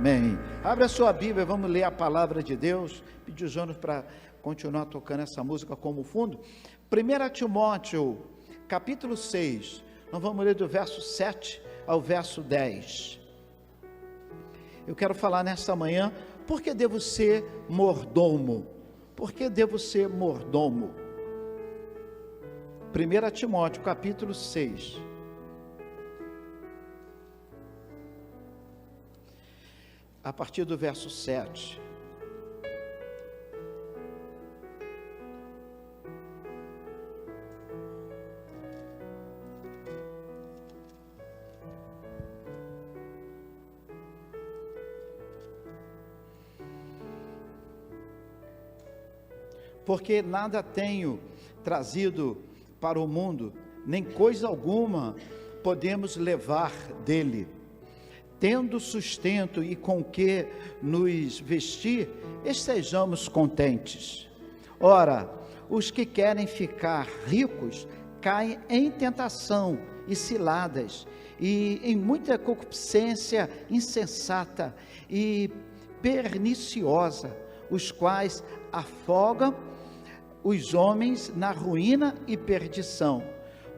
Amém. Abra a sua Bíblia, vamos ler a palavra de Deus. Pedir o Jonas para continuar tocando essa música como fundo. 1 Timóteo, capítulo 6, nós vamos ler do verso 7 ao verso 10. Eu quero falar nesta manhã, por que devo ser mordomo? Por que devo ser mordomo? 1 Timóteo, capítulo 6. A partir do verso 7. Porque nada tenho trazido para o mundo, nem coisa alguma podemos levar dele. Tendo sustento e com que nos vestir, estejamos contentes. Ora, os que querem ficar ricos caem em tentação e ciladas, e em muita concupiscência insensata e perniciosa, os quais afogam os homens na ruína e perdição,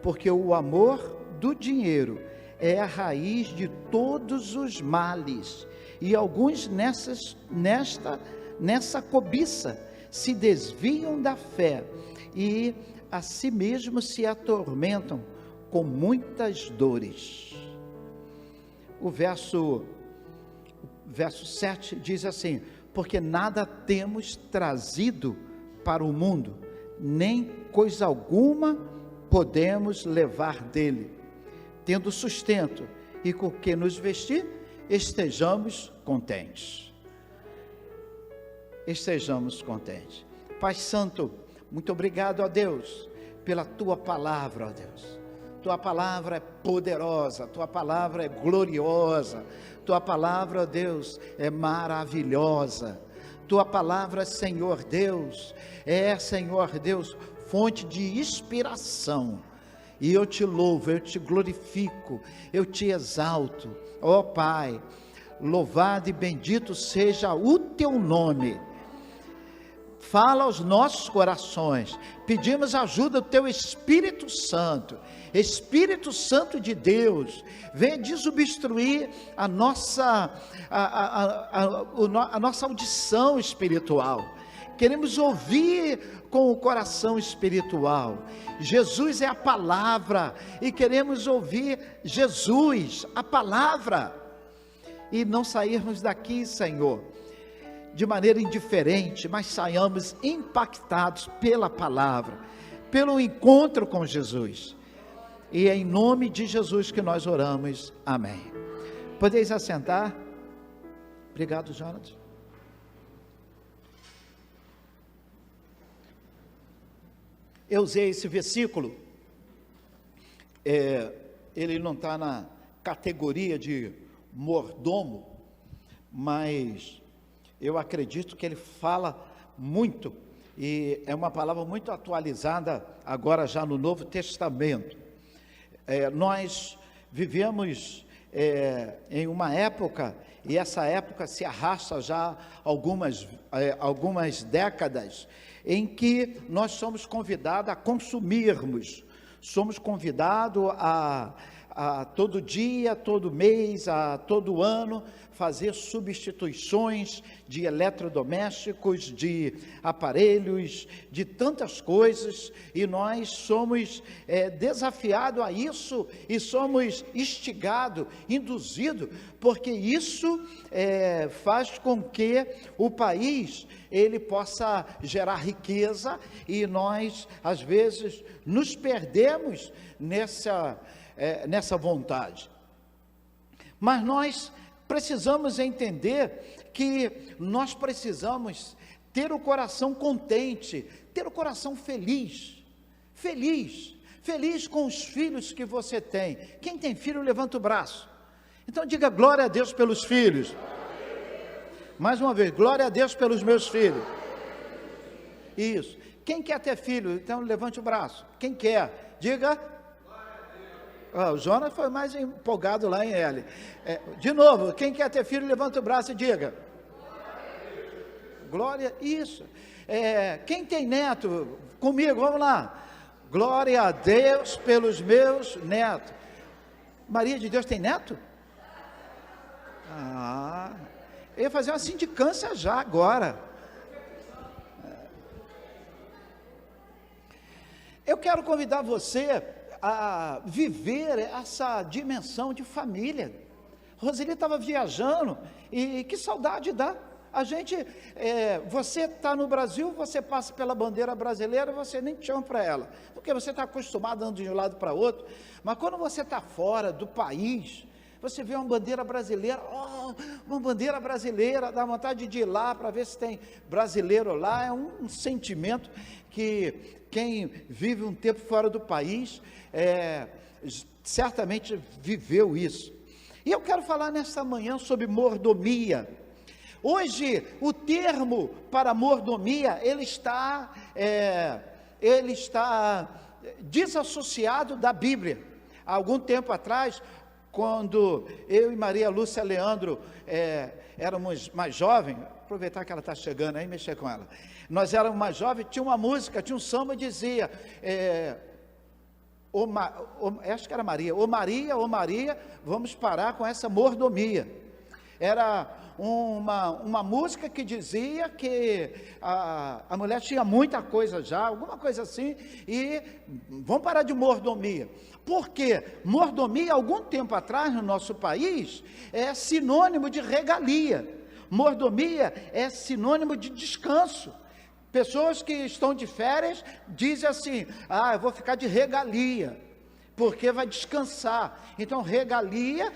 porque o amor do dinheiro é a raiz de todos os males, e alguns nessa cobiça se desviam da fé e a si mesmos se atormentam com muitas dores. O verso 7 diz assim: porque nada temos trazido para o mundo, nem coisa alguma podemos levar dele. Tendo sustento e com que nos vestir, estejamos contentes. Estejamos contentes. Pai Santo, muito obrigado a Deus, pela Tua palavra, ó Deus. Tua palavra é poderosa, Tua palavra é gloriosa, Tua palavra, ó Deus, é maravilhosa. Tua palavra, Senhor Deus, Senhor Deus, fonte de inspiração. E eu te louvo, eu te glorifico, eu te exalto, ó Pai, louvado e bendito seja o teu nome. Fala aos nossos corações, pedimos ajuda do teu Espírito Santo de Deus, venha desobstruir a nossa audição espiritual. Queremos ouvir com o coração espiritual. Jesus é a palavra e queremos ouvir Jesus, a palavra, e não sairmos daqui, Senhor, de maneira indiferente, mas saiamos impactados pela palavra, pelo encontro com Jesus. E é em nome de Jesus que nós oramos. Amém. Podeis assentar? Obrigado, Jonathan. Eu usei esse versículo, ele não está na categoria de mordomo, mas eu acredito que ele fala muito, e é uma palavra muito atualizada agora já no Novo Testamento. Nós vivemos em uma época, e essa época se arrasta já algumas décadas, em que nós somos convidados a consumirmos, somos convidados a todo dia, todo mês, a todo ano, fazer substituições de eletrodomésticos, de aparelhos, de tantas coisas, e nós somos desafiados a isso, e somos instigados, induzidos, porque isso faz com que o país ele possa gerar riqueza, e nós às vezes nos perdemos nessa vontade. Mas nós precisamos entender que nós precisamos ter o coração contente, ter o coração feliz com os filhos que você tem. Quem tem filho, levanta o braço. Então diga glória a Deus pelos filhos. Mais uma vez, glória a Deus pelos meus filhos. Isso. Quem quer ter filho, então levante o braço. Quem quer, diga. O Jonas foi mais empolgado lá em L. De novo, quem quer ter filho, levanta o braço e diga. Glória, isso. Quem tem neto, comigo, vamos lá. Glória a Deus pelos meus netos. Maria de Deus tem neto? Eu ia fazer uma sindicância já agora. Eu quero convidar você a viver essa dimensão de família. Roseli estava viajando e que saudade dá. A gente, você está no Brasil, você passa pela bandeira brasileira, você nem chama para ela, porque você está acostumado andando de um lado para outro. Mas quando você está fora do país, você vê uma bandeira brasileira, uma bandeira brasileira, dá vontade de ir lá para ver se tem brasileiro lá. É um sentimento que quem vive um tempo fora do país certamente viveu isso. E eu quero falar nesta manhã sobre mordomia. Hoje, o termo para mordomia, ele está desassociado da Bíblia. Há algum tempo atrás, quando eu e Maria Lúcia Leandro éramos mais jovens, aproveitar que ela está chegando aí, mexer com ela. Nós éramos mais jovens, tinha uma música, tinha um samba, dizia, acho que era Maria, ô Maria, vamos parar com essa mordomia. Era uma música que dizia que a mulher tinha muita coisa já, alguma coisa assim, e vamos parar de mordomia. Porque mordomia, algum tempo atrás no nosso país, é sinônimo de regalia. Mordomia é sinônimo de descanso. Pessoas que estão de férias dizem assim, eu vou ficar de regalia, porque vai descansar. Então regalia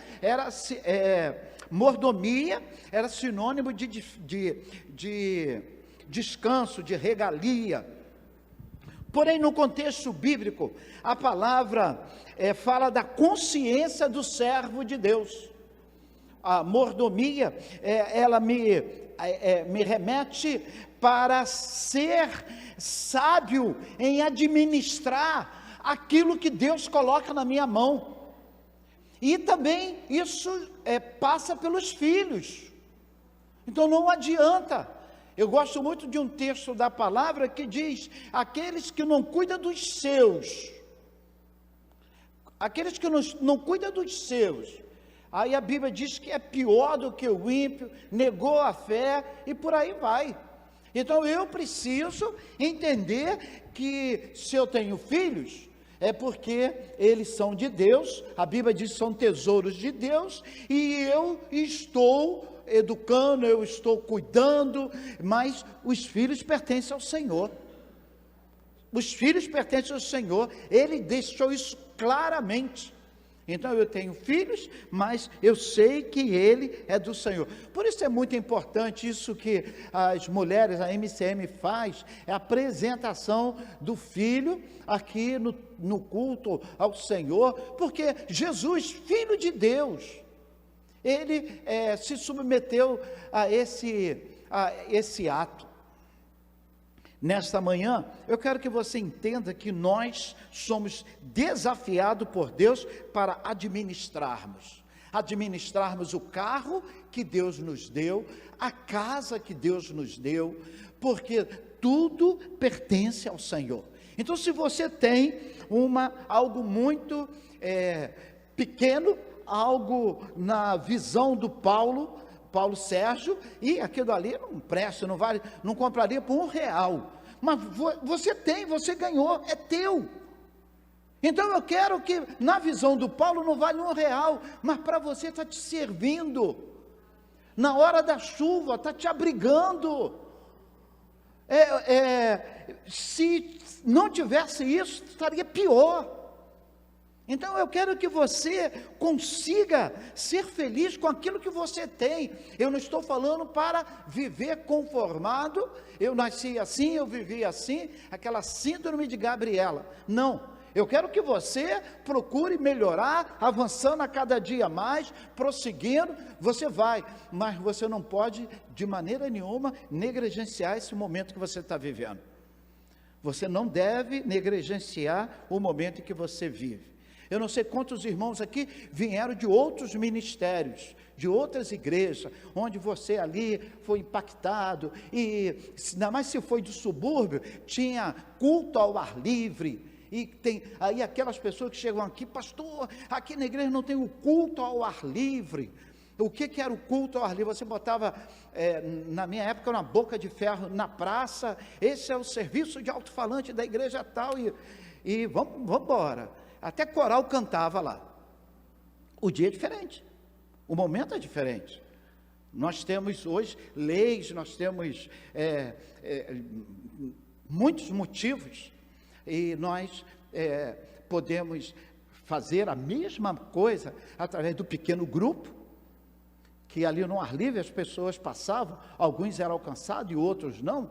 mordomia era sinônimo de descanso, de regalia. Porém, no contexto bíblico, a palavra fala da consciência do servo de Deus. A mordomia, ela me remete para ser sábio em administrar aquilo que Deus coloca na minha mão. E também isso passa pelos filhos. Então não adianta. Eu gosto muito de um texto da palavra que diz, aqueles que não cuidam dos seus, aqueles que não cuidam dos seus, aí a Bíblia diz que é pior do que o ímpio, negou a fé e por aí vai. Então eu preciso entender que se eu tenho filhos, é porque eles são de Deus, a Bíblia diz que são tesouros de Deus, e eu estou educando, eu estou cuidando, mas os filhos pertencem ao Senhor. Os filhos pertencem ao Senhor, Ele deixou isso claramente. Então eu tenho filhos, mas eu sei que ele é do Senhor. Por isso é muito importante isso que as mulheres, a MCM faz, é a apresentação do filho aqui no culto ao Senhor, porque Jesus, filho de Deus, ele se submeteu a esse ato. Nesta manhã, eu quero que você entenda que nós somos desafiados por Deus para administrarmos o carro que Deus nos deu, a casa que Deus nos deu, porque tudo pertence ao Senhor. Então, se você tem algo muito pequeno, algo na visão do Paulo Sérgio, e aquilo ali não presta, não vale, não compraria por R$1, mas você ganhou, é teu. Então eu quero que na visão do Paulo não vale R$1, mas para você está te servindo, na hora da chuva, está te abrigando. Se não tivesse isso, estaria pior. Então eu quero que você consiga ser feliz com aquilo que você tem. Eu não estou falando para viver conformado, eu nasci assim, eu vivi assim, aquela síndrome de Gabriela. Não, eu quero que você procure melhorar, avançando a cada dia mais, prosseguindo, você vai, mas você não pode de maneira nenhuma negligenciar esse momento que você está vivendo. Você não deve negligenciar o momento em que você vive. Eu não sei quantos irmãos aqui vieram de outros ministérios, de outras igrejas, onde você ali foi impactado, e ainda mais se foi do subúrbio, tinha culto ao ar livre, e tem aí aquelas pessoas que chegam aqui, pastor, aqui na igreja não tem o culto ao ar livre. O que era o culto ao ar livre? Você botava, na minha época, uma boca de ferro na praça, esse é o serviço de alto-falante da igreja tal, e vamos embora. Até coral cantava lá. O dia é diferente. O momento é diferente. Nós temos hoje leis, nós temos muitos motivos, e nós podemos fazer a mesma coisa através do pequeno grupo, que ali no ar livre as pessoas passavam, alguns eram alcançados e outros não,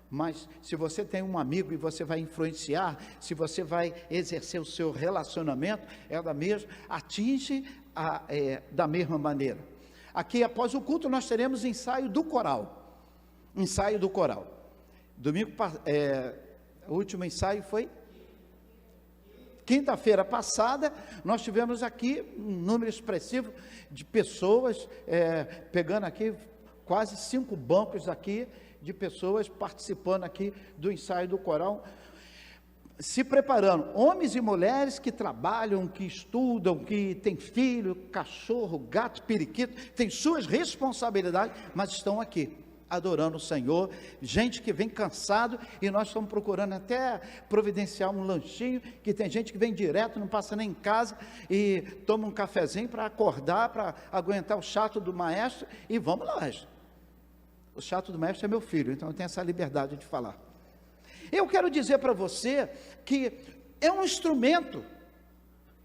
mas se você tem um amigo e você vai influenciar, se você vai exercer o seu relacionamento, atinge da mesma maneira. Aqui após o culto nós teremos ensaio do coral, domingo, o último ensaio foi quinta-feira passada. Nós tivemos aqui um número expressivo de pessoas, pegando aqui quase 5 bancos aqui, de pessoas participando aqui do ensaio do coral, se preparando, homens e mulheres que trabalham, que estudam, que têm filho, cachorro, gato, periquito, têm suas responsabilidades, mas estão aqui, adorando o Senhor, gente que vem cansado, e nós estamos procurando até providenciar um lanchinho, que tem gente que vem direto, não passa nem em casa, e toma um cafezinho para acordar, para aguentar o chato do maestro, e vamos lá. O chato do maestro é meu filho, então eu tenho essa liberdade de falar. Eu quero dizer para você que é um instrumento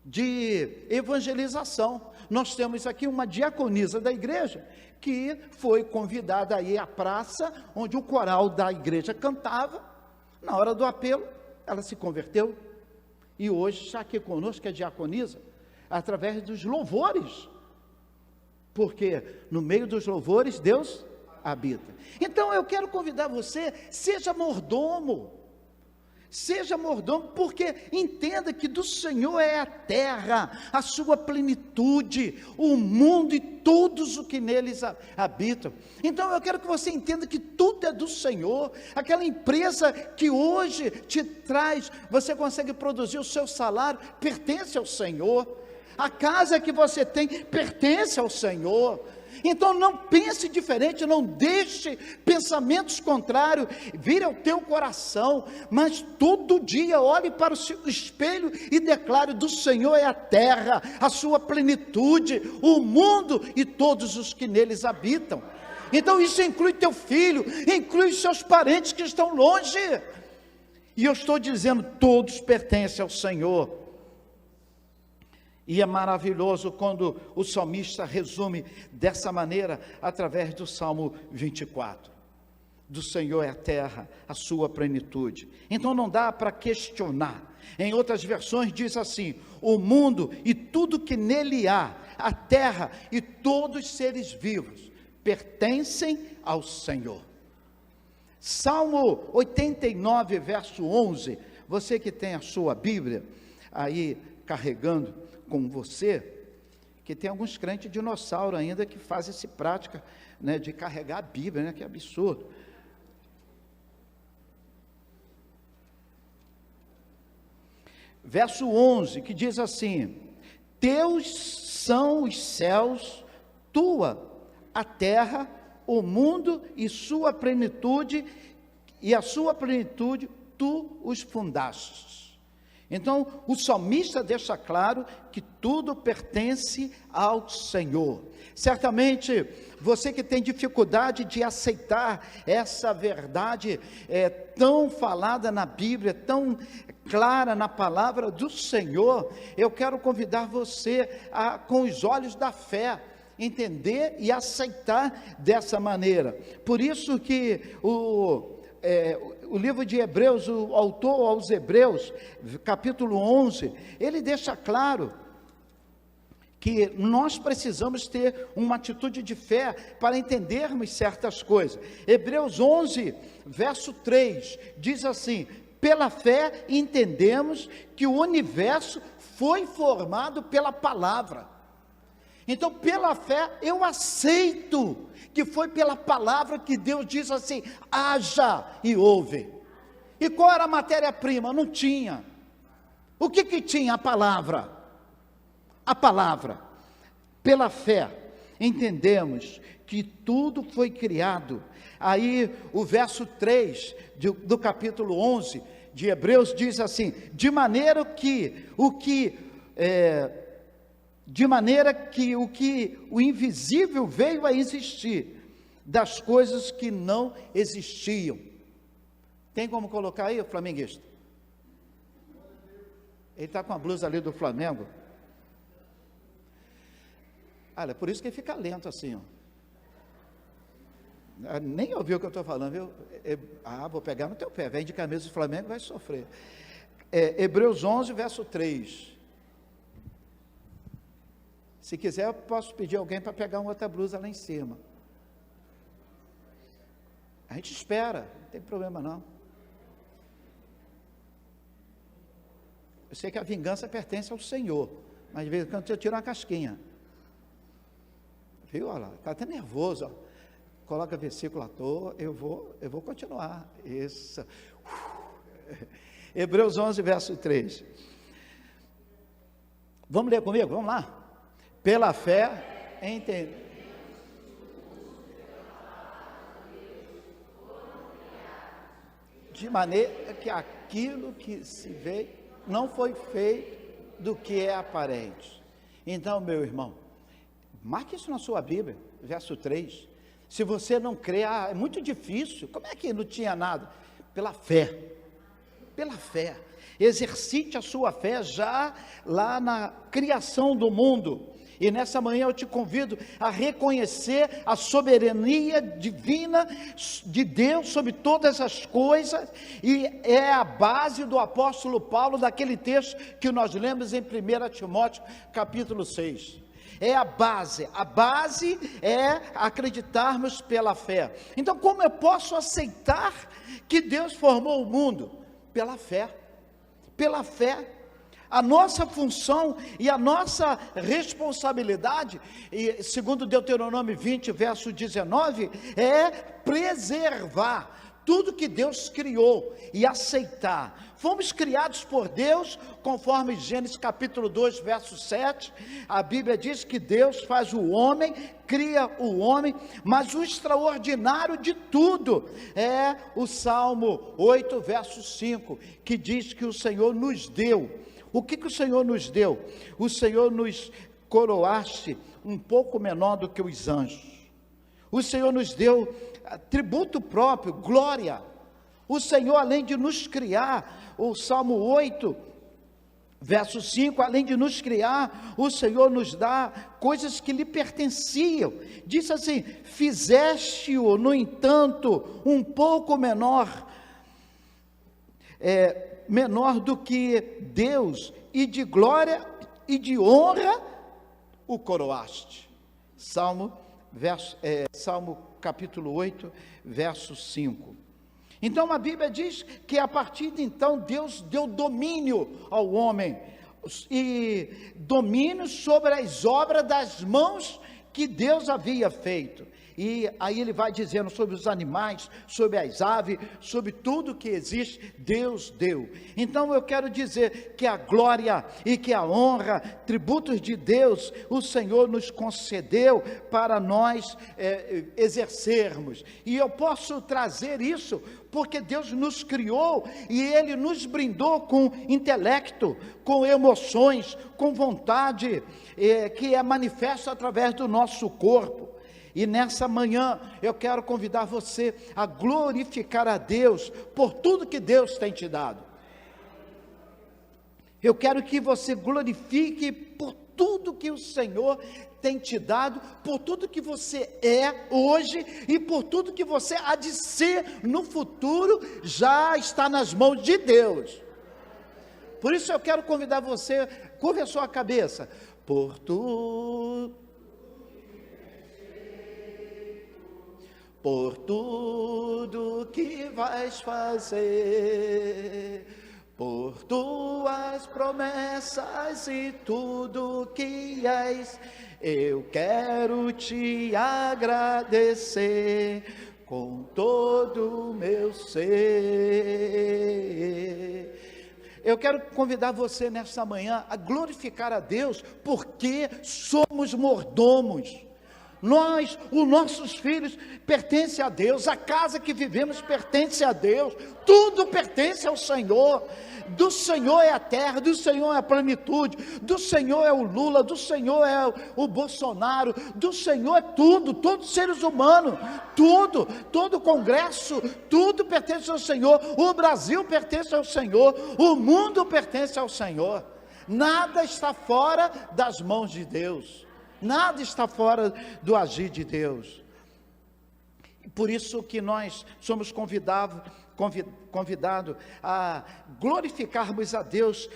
de evangelização. Nós temos aqui uma diaconisa da igreja, que foi convidada a ir à praça, onde o coral da igreja cantava. Na hora do apelo, ela se converteu, e hoje está aqui conosco, a diaconisa, através dos louvores, porque no meio dos louvores, Deus habita. Então eu quero convidar você, seja mordomo, porque entenda que do Senhor é a terra, a sua plenitude, o mundo e todos os que neles habitam. Então eu quero que você entenda que tudo é do Senhor. Aquela empresa que hoje te traz, você consegue produzir o seu salário, pertence ao Senhor. A casa que você tem pertence ao Senhor. Então não pense diferente, não deixe pensamentos contrários vir ao teu coração, mas todo dia olhe para o seu espelho e declare: do Senhor é a terra, a sua plenitude, o mundo e todos os que neles habitam. Então isso inclui teu filho, inclui seus parentes que estão longe, e eu estou dizendo, todos pertencem ao Senhor. E é maravilhoso quando o salmista resume dessa maneira, através do Salmo 24. Do Senhor é a terra, a sua plenitude. Então não dá para questionar. Em outras versões diz assim: o mundo e tudo que nele há, a terra e todos os seres vivos, pertencem ao Senhor. Salmo 89, verso 11. Você que tem a sua Bíblia aí carregando com você, que tem alguns crentes dinossauro ainda que fazem essa prática, né, de carregar a Bíblia, né, que absurdo. Verso 11, que diz assim: teus são os céus, tua a terra, o mundo e sua plenitude, e a sua plenitude tu os fundastes. Então, o salmista deixa claro que tudo pertence ao Senhor. Certamente, você que tem dificuldade de aceitar essa verdade tão falada na Bíblia, tão clara na palavra do Senhor, eu quero convidar você a, com os olhos da fé, entender e aceitar dessa maneira. Por isso que o livro de Hebreus, o autor aos Hebreus, capítulo 11, ele deixa claro que nós precisamos ter uma atitude de fé para entendermos certas coisas. Hebreus 11, verso 3, diz assim: Pela fé entendemos que o universo foi formado pela palavra. Então, pela fé, eu aceito que foi pela palavra que Deus diz assim: haja e houve. E qual era a matéria-prima? Não tinha. O que tinha? A palavra. A palavra. Pela fé, entendemos que tudo foi criado. Aí, o verso 3 do capítulo 11 de Hebreus diz assim: de maneira que o invisível veio a existir, das coisas que não existiam. Tem como colocar aí, o flamenguista? Ele está com a blusa ali do Flamengo. Olha, por isso que ele fica lento assim, ó. Nem ouviu o que eu estou falando, viu? Vou pegar no teu pé, vem de camisa do Flamengo, vai sofrer. Hebreus 11, verso 3. Se quiser, eu posso pedir alguém para pegar uma outra blusa lá em cima. A gente espera, não tem problema não. Eu sei que a vingança pertence ao Senhor, mas de vez em quando eu tiro uma casquinha. Viu? Olha lá, está até nervoso, ó. Coloca versículo à toa, eu vou continuar. Isso. Hebreus 11, verso 3. Vamos ler comigo? Vamos lá. Pela fé, entendemos. De maneira que aquilo que se vê não foi feito do que é aparente. Então, meu irmão, marque isso na sua Bíblia, verso 3. Se você não crê, é muito difícil. Como é que não tinha nada? Pela fé. Pela fé. Exercite a sua fé já lá na criação do mundo. E nessa manhã eu te convido a reconhecer a soberania divina de Deus sobre todas as coisas, e é a base do apóstolo Paulo, daquele texto que nós lemos em 1 Timóteo capítulo 6. É a base é acreditarmos pela fé. Então, como eu posso aceitar que Deus formou o mundo? Pela fé. Pela fé. A nossa função e a nossa responsabilidade, e segundo Deuteronômio 20, verso 19, é preservar tudo que Deus criou e aceitar. Fomos criados por Deus, conforme Gênesis capítulo 2, verso 7, a Bíblia diz que Deus faz o homem, cria o homem, mas o extraordinário de tudo é o Salmo 8, verso 5, que diz que o Senhor nos deu. O que o Senhor nos deu? O Senhor nos coroaste um pouco menor do que os anjos. O Senhor nos deu tributo próprio, glória. O Senhor, além de nos criar, o Salmo 8, verso 5, além de nos criar, o Senhor nos dá coisas que lhe pertenciam. Diz assim: fizeste-o, no entanto, um pouco menor do que Deus, e de glória e de honra o coroaste. Salmo capítulo 8, verso 5. Então a Bíblia diz que a partir de então Deus deu domínio ao homem, e domínio sobre as obras das mãos que Deus havia feito. E aí ele vai dizendo sobre os animais, sobre as aves, sobre tudo que existe, Deus deu. Então eu quero dizer que a glória e que a honra, tributos de Deus, o Senhor nos concedeu para nós exercermos. E eu posso trazer isso porque Deus nos criou e Ele nos brindou com intelecto, com emoções, com vontade, que é manifesta através do nosso corpo. E nessa manhã eu quero convidar você a glorificar a Deus por tudo que Deus tem te dado. Eu quero que você glorifique por tudo que o Senhor tem te dado, por tudo que você é hoje e por tudo que você há de ser no futuro, já está nas mãos de Deus. Por isso eu quero convidar você, curve a sua cabeça, por tudo que vais fazer, por tuas promessas e tudo que és, eu quero te agradecer com todo o meu ser. Eu quero convidar você nesta manhã a glorificar a Deus, porque somos mordomos. Nós, os nossos filhos pertencem a Deus, a casa que vivemos pertence a Deus, tudo pertence ao Senhor. Do Senhor é a terra, do Senhor é a plenitude, do Senhor é o Lula, do Senhor é o Bolsonaro, do Senhor é tudo, todos os seres humanos, tudo, todo o Congresso, tudo pertence ao Senhor. O Brasil pertence ao Senhor, o mundo pertence ao Senhor. Nada está fora das mãos de Deus. Nada está fora do agir de Deus. Por isso que nós somos convidados a glorificarmos a Deus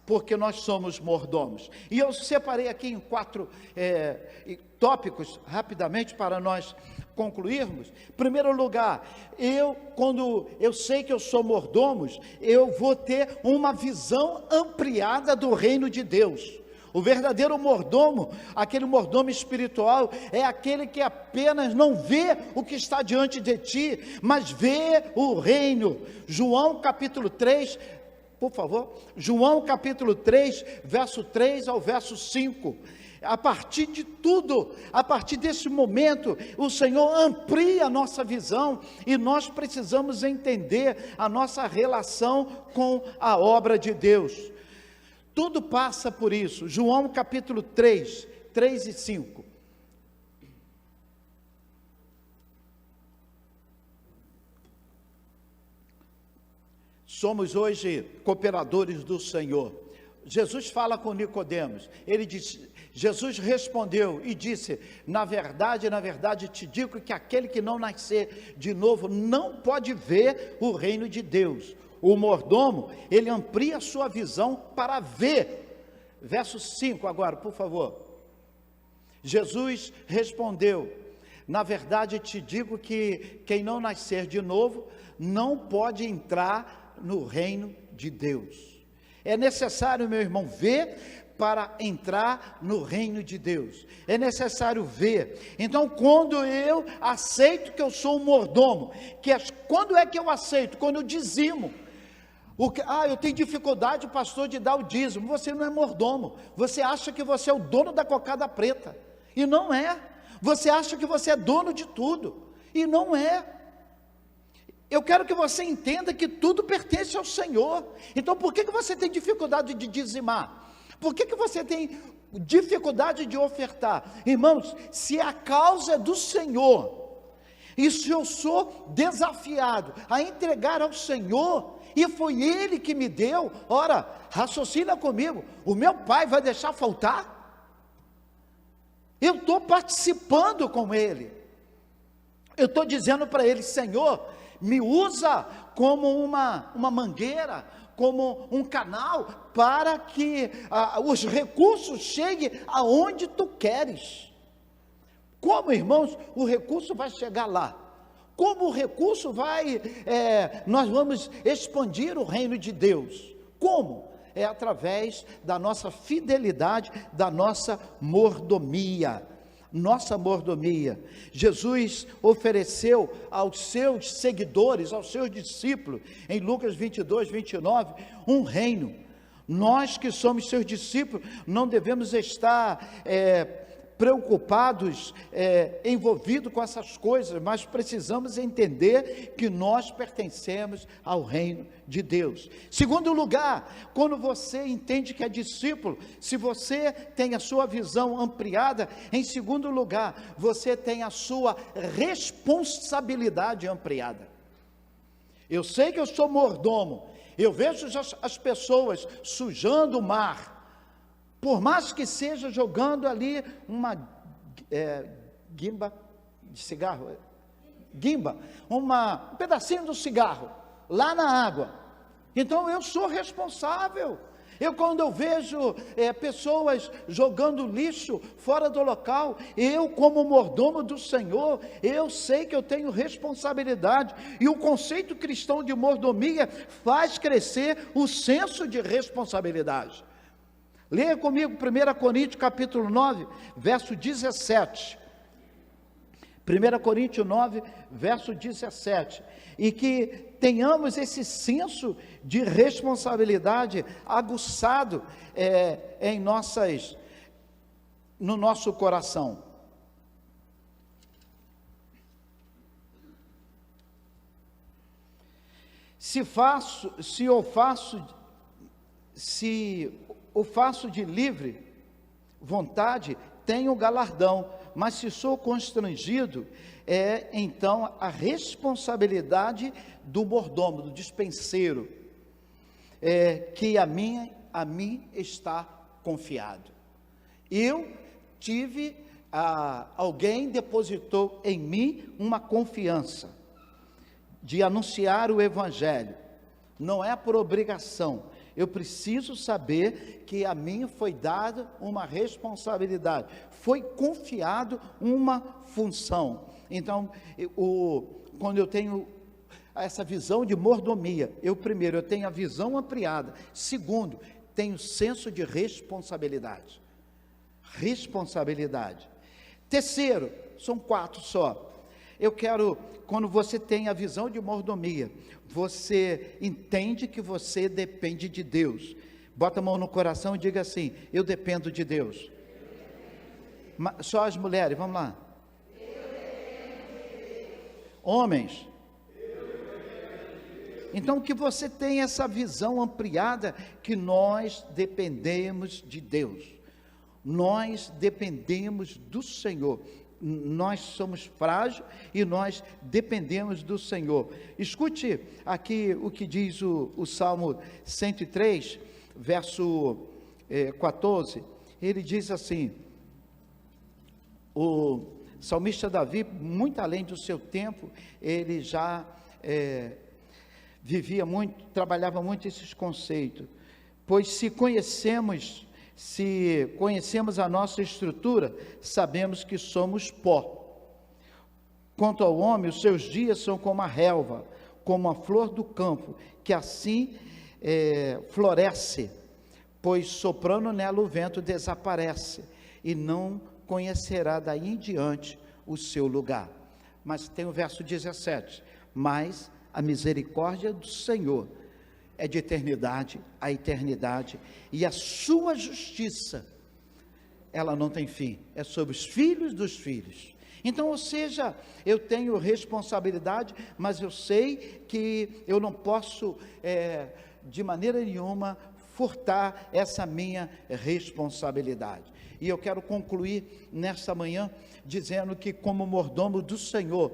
porque nós somos mordomos. E eu separei aqui em 4 tópicos, rapidamente, para nós concluirmos. Em primeiro lugar, quando eu sei que eu sou mordomos, eu vou ter uma visão ampliada do reino de Deus. O verdadeiro mordomo, aquele mordomo espiritual, é aquele que apenas não vê o que está diante de ti, mas vê o reino. João capítulo 3, por favor, João capítulo 3, verso 3 ao verso 5. A partir de tudo, a partir desse momento, o Senhor amplia a nossa visão e nós precisamos entender a nossa relação com a obra de Deus. Tudo passa por isso. João capítulo 3, 3 e 5. Somos hoje cooperadores do Senhor. Jesus fala com Nicodemos. Ele disse, Jesus respondeu e disse: na verdade, te digo que aquele que não nascer de novo não pode ver o reino de Deus. O mordomo, ele amplia a sua visão para ver. Verso 5 agora, por favor. Jesus respondeu: na verdade te digo que quem não nascer de novo, não pode entrar no reino de Deus. É necessário, meu irmão, ver para entrar no reino de Deus. É necessário ver. Então, quando eu aceito que eu sou um mordomo, quando é que eu aceito? Quando eu dizimo. Eu tenho dificuldade, pastor, de dar o dízimo. Você não é mordomo. Você acha que você é o dono da cocada preta, e não é. Você acha que você é dono de tudo, e não é. Eu quero que você entenda que tudo pertence ao Senhor. Então, por que você tem dificuldade de dizimar? Por que você tem dificuldade de ofertar? Irmãos, se a causa é do Senhor, e se eu sou desafiado a entregar ao Senhor, e foi Ele que me deu, ora, raciocina comigo, o meu pai vai deixar faltar? Eu estou participando com Ele, eu estou dizendo para Ele: Senhor, me usa como uma mangueira, como um canal, para que os recursos cheguem aonde Tu queres. Como, irmãos, o recurso vai chegar lá? Como o recurso nós vamos expandir o reino de Deus? Como? É através da nossa fidelidade, da nossa mordomia. Nossa mordomia. Jesus ofereceu aos seus seguidores, aos seus discípulos, em Lucas 22, 29, um reino. Nós que somos seus discípulos, não devemos estar preocupados, envolvidos com essas coisas, mas precisamos entender que nós pertencemos ao reino de Deus. Segundo lugar, quando você entende que é discípulo, se você tem a sua visão ampliada, em segundo lugar, você tem a sua responsabilidade ampliada. Eu sei que eu sou mordomo, eu vejo as pessoas sujando o mar, por mais que seja jogando ali uma guimba de cigarro, um pedacinho do cigarro, lá na água. Então eu sou responsável, Quando eu vejo pessoas jogando lixo fora do local, eu, como mordomo do Senhor, eu sei que eu tenho responsabilidade, e o conceito cristão de mordomia faz crescer o senso de responsabilidade. Leia comigo 1 Coríntios capítulo 9, verso 17. 1 Coríntios 9, verso 17, e que tenhamos esse senso de responsabilidade aguçado no nosso coração. Se o faço de livre vontade, tenho galardão, mas se sou constrangido, então a responsabilidade do mordomo, do dispenseiro, que a mim está confiado. Eu tive, alguém depositou em mim uma confiança de anunciar o Evangelho, não é por obrigação. Eu preciso saber que a mim foi dada uma responsabilidade, foi confiado uma função. Então, quando eu tenho essa visão de mordomia, eu tenho a visão ampliada. Segundo, tenho senso de responsabilidade. Terceiro, são 4 só. Quando você tem a visão de mordomia, você entende que você depende de Deus. Bota a mão no coração e diga assim: eu dependo de Deus. Só as mulheres, vamos lá. Homens. Então, que você tenha essa visão ampliada, que nós dependemos de Deus. Nós dependemos do Senhor. Nós somos frágeis e nós dependemos do Senhor. Escute aqui o que diz o Salmo 103, verso 14. Ele diz assim: o salmista Davi, muito além do seu tempo, ele já trabalhava muito esses conceitos. Pois se conhecemos a nossa estrutura, sabemos que somos pó. Quanto ao homem, os seus dias são como a relva, como a flor do campo, que assim floresce, pois soprando nela o vento desaparece, e não conhecerá daí em diante o seu lugar. Mas tem o verso 17: mas a misericórdia do Senhor é de eternidade a eternidade, e a sua justiça, ela não tem fim, é sobre os filhos dos filhos. Então, ou seja, eu tenho responsabilidade, mas eu sei que eu não posso, de maneira nenhuma, furtar essa minha responsabilidade. E eu quero concluir nesta manhã, dizendo que, como mordomo do Senhor,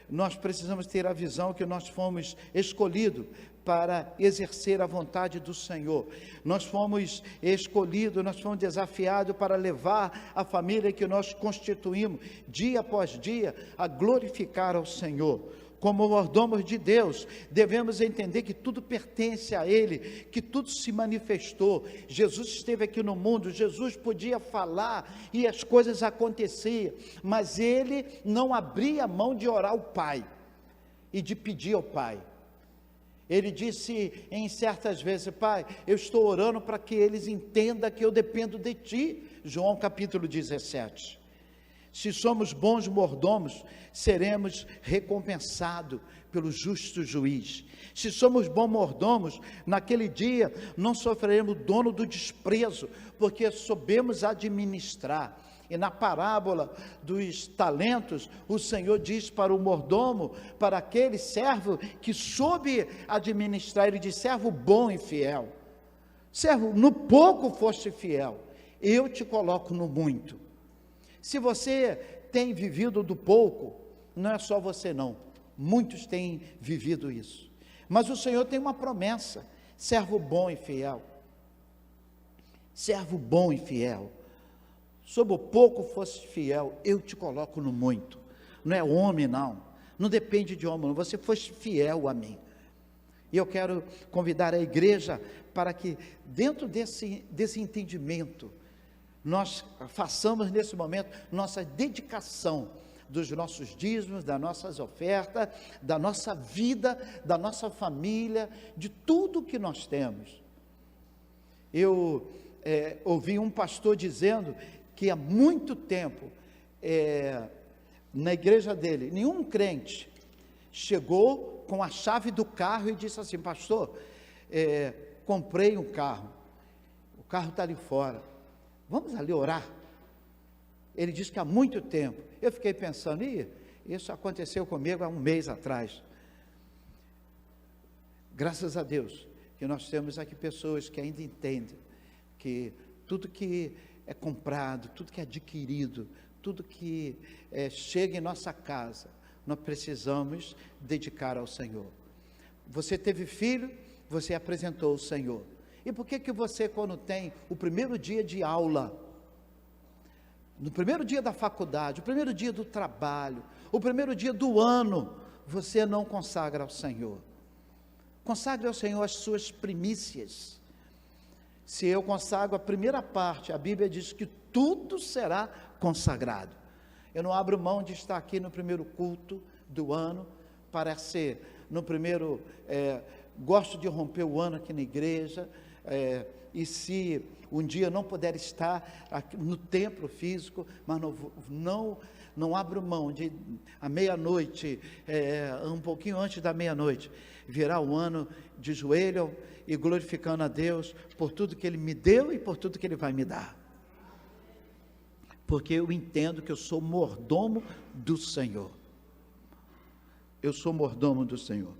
nós precisamos ter a visão que nós fomos escolhidos para exercer a vontade do Senhor. Nós fomos escolhidos, nós fomos desafiados para levar a família que nós constituímos, dia após dia, a glorificar ao Senhor. Como mordomos de Deus, devemos entender que tudo pertence a Ele, que tudo se manifestou. Jesus esteve aqui no mundo, Jesus podia falar e as coisas aconteciam, mas Ele não abria mão de orar ao Pai e de pedir ao Pai. Ele disse em certas vezes: Pai, eu estou orando para que eles entendam que eu dependo de Ti. João capítulo 17. Se somos bons mordomos, seremos recompensados pelo justo juiz. Se somos bons mordomos, naquele dia não sofreremos dono do desprezo, porque soubemos administrar. E na parábola dos talentos, o Senhor diz para o mordomo, para aquele servo que soube administrar, ele diz: servo bom e fiel, servo, no pouco foste fiel, eu te coloco no muito. Se você tem vivido do pouco, não é só você não, muitos têm vivido isso, mas o Senhor tem uma promessa: servo bom e fiel, servo bom e fiel, sobre o pouco fosse fiel, eu te coloco no muito. Não é homem não depende de homem, você fosse fiel a mim, E eu quero convidar a igreja para que, dentro desse entendimento, nós façamos nesse momento nossa dedicação dos nossos dízimos, das nossas ofertas, da nossa vida, da nossa família, de tudo que nós temos. Eu ouvi um pastor dizendo que há muito tempo, na igreja dele, nenhum crente chegou com a chave do carro e disse assim: pastor, comprei um carro, o carro está ali fora, vamos ali orar. Ele disse que há muito tempo. Eu fiquei pensando, isso aconteceu comigo há um mês atrás. Graças a Deus que nós temos aqui pessoas que ainda entendem que tudo que é comprado, tudo que é adquirido, tudo que chega em nossa casa, nós precisamos dedicar ao Senhor. Você teve filho, você apresentou o Senhor. E por que você, quando tem o primeiro dia de aula, no primeiro dia da faculdade, o primeiro dia do trabalho, o primeiro dia do ano, você não consagra ao Senhor? Consagre ao Senhor as suas primícias. Se eu consagro a primeira parte, a Bíblia diz que tudo será consagrado. Eu não abro mão de estar aqui no primeiro culto do ano, para ser no primeiro, gosto de romper o ano aqui na igreja, e se um dia não puder estar aqui no templo físico, mas não abro mão de, à meia-noite, um pouquinho antes da meia-noite, virar o ano de joelho e glorificando a Deus por tudo que Ele me deu e por tudo que Ele vai me dar. Porque eu entendo que eu sou mordomo do Senhor. Eu sou mordomo do Senhor.